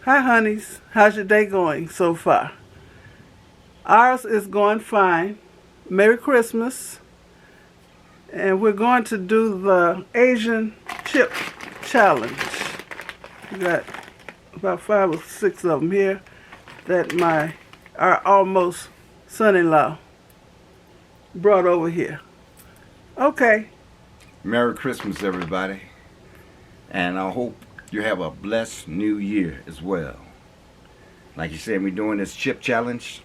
Hi, honeys. How's your day going so far? Ours is going fine. Merry Christmas. And we're going to do the Asian chip challenge. We got about 5 or 6 of them here that our almost son-in-law brought over here. Okay. Merry Christmas, everybody. And I hope you have a blessed new year as well. Like you said, we're doing this chip challenge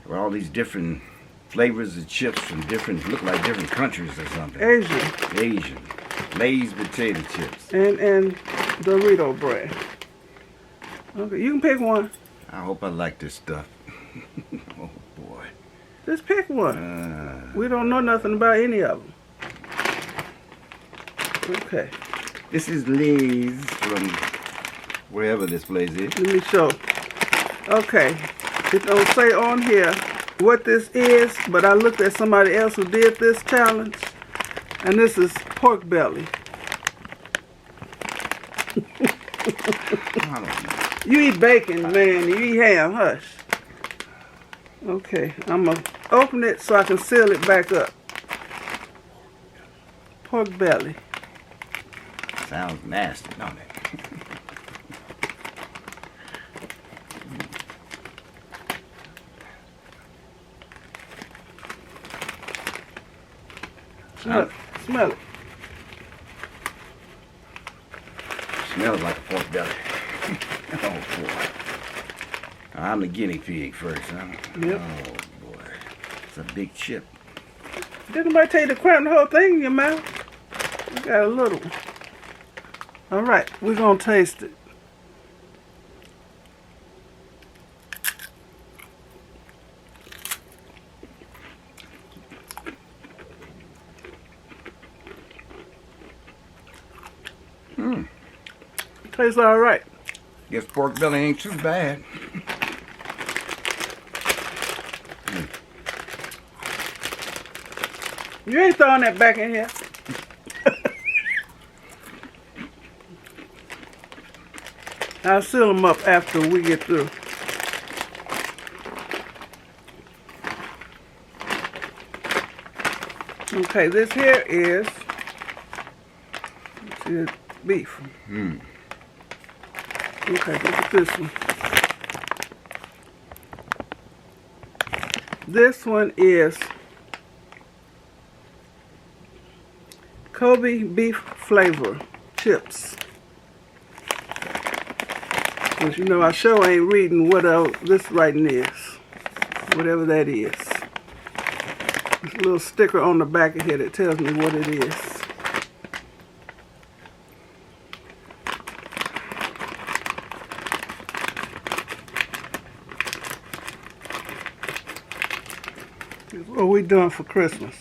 with all these different flavors of chips from look like different countries or something. Asian. Lay's potato chips. And Dorito bread. Okay, you can pick one. I hope I like this stuff. Oh, boy. Just pick one. We don't know nothing about any of them. Okay. This is Lay's from wherever this place is. Let me show. Okay. It don't say on here what this is, but I looked at somebody else who did this challenge, and this is pork belly. I don't know. You eat bacon, man. You eat ham. Hush. Okay. I'm going to open it so I can seal it back up. Pork belly. Sounds nasty, don't it? Smell it. Smell it. Smells like a pork belly. Oh, boy. I'm the guinea pig first, huh? Yep. Oh, boy. It's a big chip. Didn't nobody tell you to cram the whole thing in your mouth? You got a little one. All right, we're going to taste it. Tastes all right. Guess pork belly ain't too bad. You ain't throwing that back in here. I'll seal them up after we get through. Okay, this here is beef. Okay, look at this one. This one is Kobe beef flavor chips. Because you know I sure ain't reading what this writing is. Whatever that is. There's a little sticker on the back of here that tells me what it is. What are we doing for Christmas?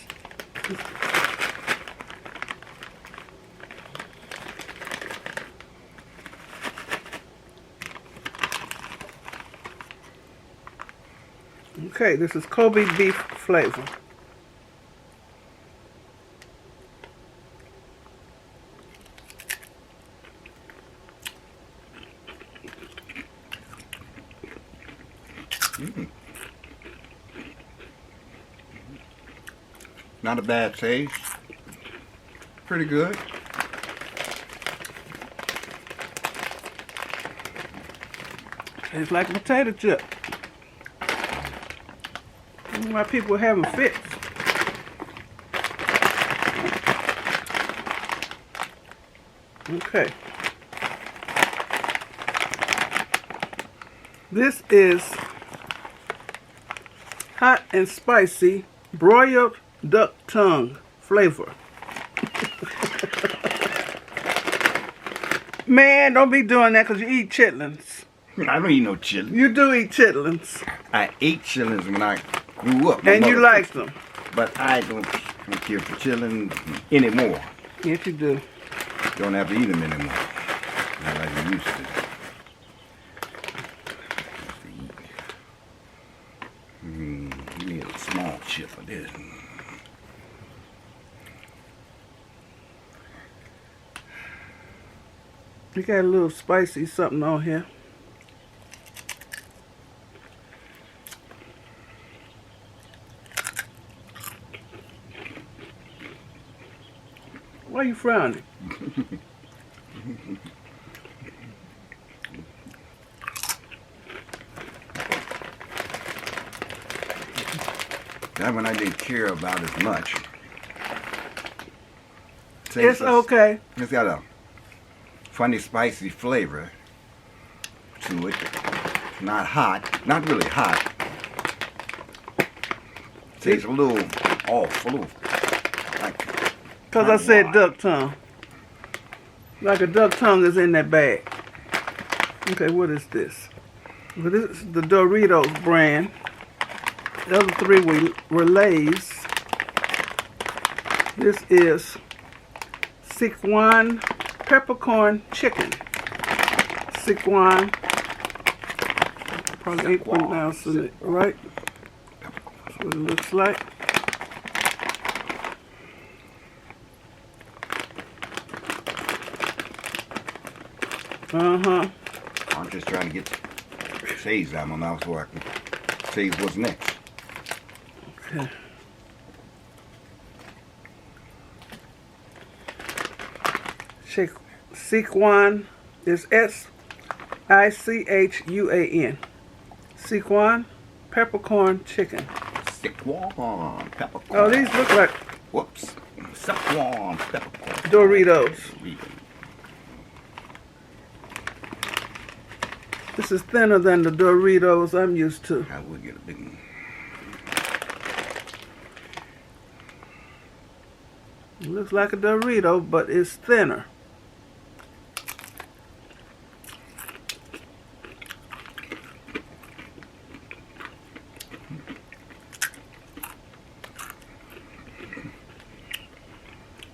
Okay, this is Kobe beef flavor. Not a bad taste. Pretty good. It's like a potato chip. I don't know why people are having fits. Okay. This is hot and spicy broiled duck tongue flavor. Man, don't be doing that because you eat chitlins. I don't eat no chitlins. You do eat chitlins. I ate chitlins when I grew up. And you liked them. But I don't care for chitlins anymore. Yes, you do. Don't have to eat them anymore. Not like I used to. Give me a small chip of this. You got a little spicy something on here. Why are you frowning? That one I didn't care about as much. It's okay. It's got a funny spicy flavor to it. Not hot, not really hot. Tastes a little off, a little like. Because I said duck tongue. Like a duck tongue is in that bag. Okay, what is this? Well, this is the Doritos brand. The other three were Lay's. This is Sichuan peppercorn chicken. Sichuan. Probably ain't pronouncing it right. That's what it looks like. I'm just trying to get taste out of my mouth so I can taste what's next. Okay. Sichuan is Sichuan. Sichuan peppercorn chicken. Sichuan peppercorn. Oh, these look like Whoops. Sichuan peppercorn. Doritos. This is thinner than the Doritos I'm used to. I will get a big one. It looks like a Dorito, but it's thinner.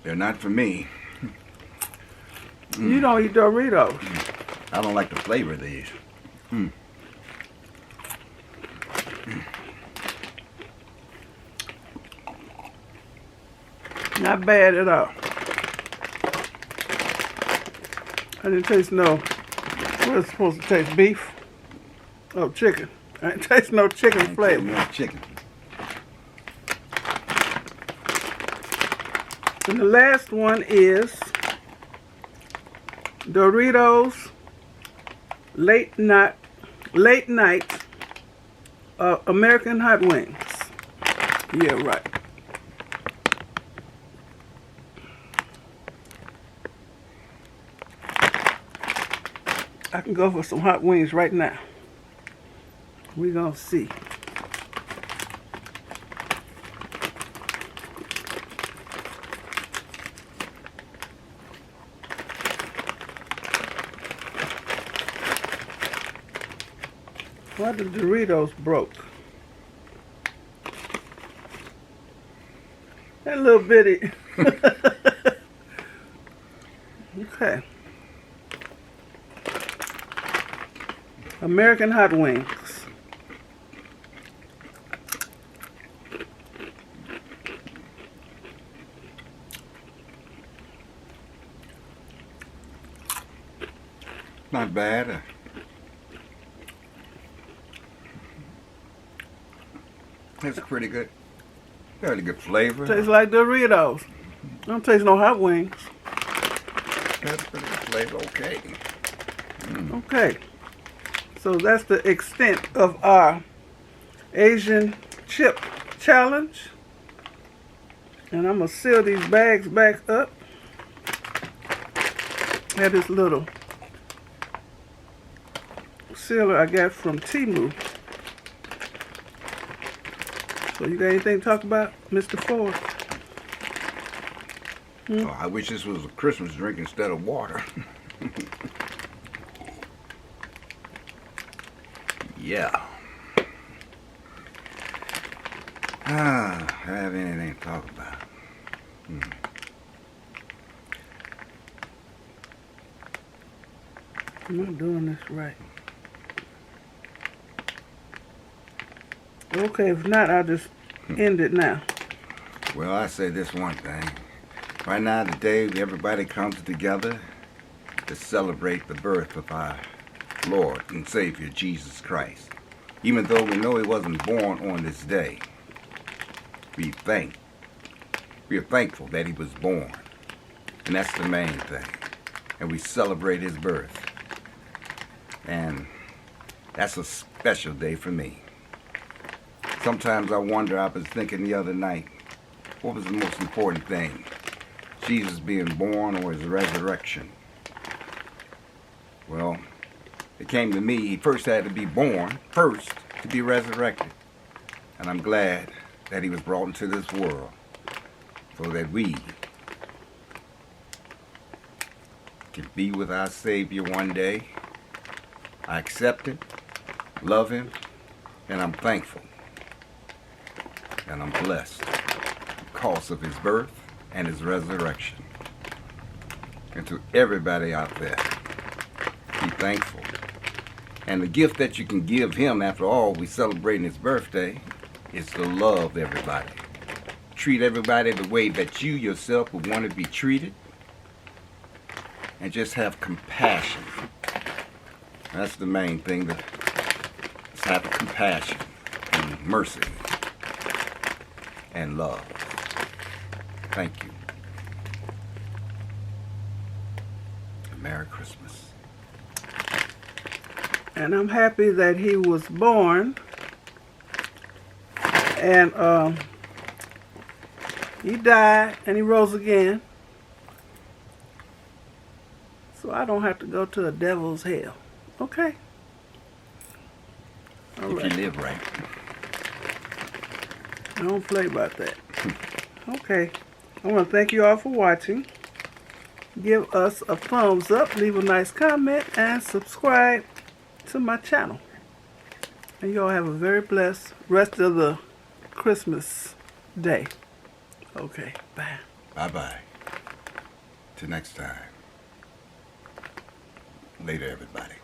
They're not for me. You don't eat Doritos. I don't like the flavor of these. Not bad at all. I didn't taste no, what is it supposed to taste? Beef? Oh, chicken. I didn't taste no chicken flavor. No chicken. And the last one is Doritos late night American hot wings. Yeah, right. I can go for some hot wings right now. We're gonna see. Why the Doritos broke? That little bitty. Okay. American hot wings. Not bad. It's pretty good. Fairly good flavor. Tastes like Doritos. Don't taste no hot wings. That's pretty good flavor. Okay. Okay. So that's the extent of our Asian chip challenge. And I'm going to seal these bags back up. I had this little sealer I got from Temu. So you got anything to talk about, Mr. Ford? Oh, I wish this was a Christmas drink instead of water. Yeah. I have anything to talk about. I'm not doing this right. Okay, if not, I'll just end it now. Well, I say this one thing. Right now, today, everybody comes together to celebrate the birth of our Lord and Savior, Jesus Christ. Even though we know he wasn't born on this day, we are thankful that he was born. And that's the main thing. And we celebrate his birth. And that's a special day for me. Sometimes I wonder, I was thinking the other night, what was the most important thing? Jesus being born or his resurrection? Well, it came to me, he first had to be born, first to be resurrected. And I'm glad that he was brought into this world so that we can be with our Savior one day. I accept him, love him, and I'm thankful. And I'm blessed because of his birth and his resurrection. And to everybody out there, be thankful. And the gift that you can give him, after all, we celebrating his birthday, is to love everybody. Treat everybody the way that you yourself would want to be treated. And just have compassion. That's the main thing, let's have compassion and mercy and love. Thank you. Merry Christmas. And I'm happy that he was born. And he died and he rose again. So I don't have to go to the devil's hell. Okay? All right. If you live right. I don't play about that. Okay. I want to thank you all for watching. Give us a thumbs up, leave a nice comment, and subscribe to my channel. And you all have a very blessed rest of the Christmas day. Okay, bye. Bye-bye. Till next time. Later, everybody.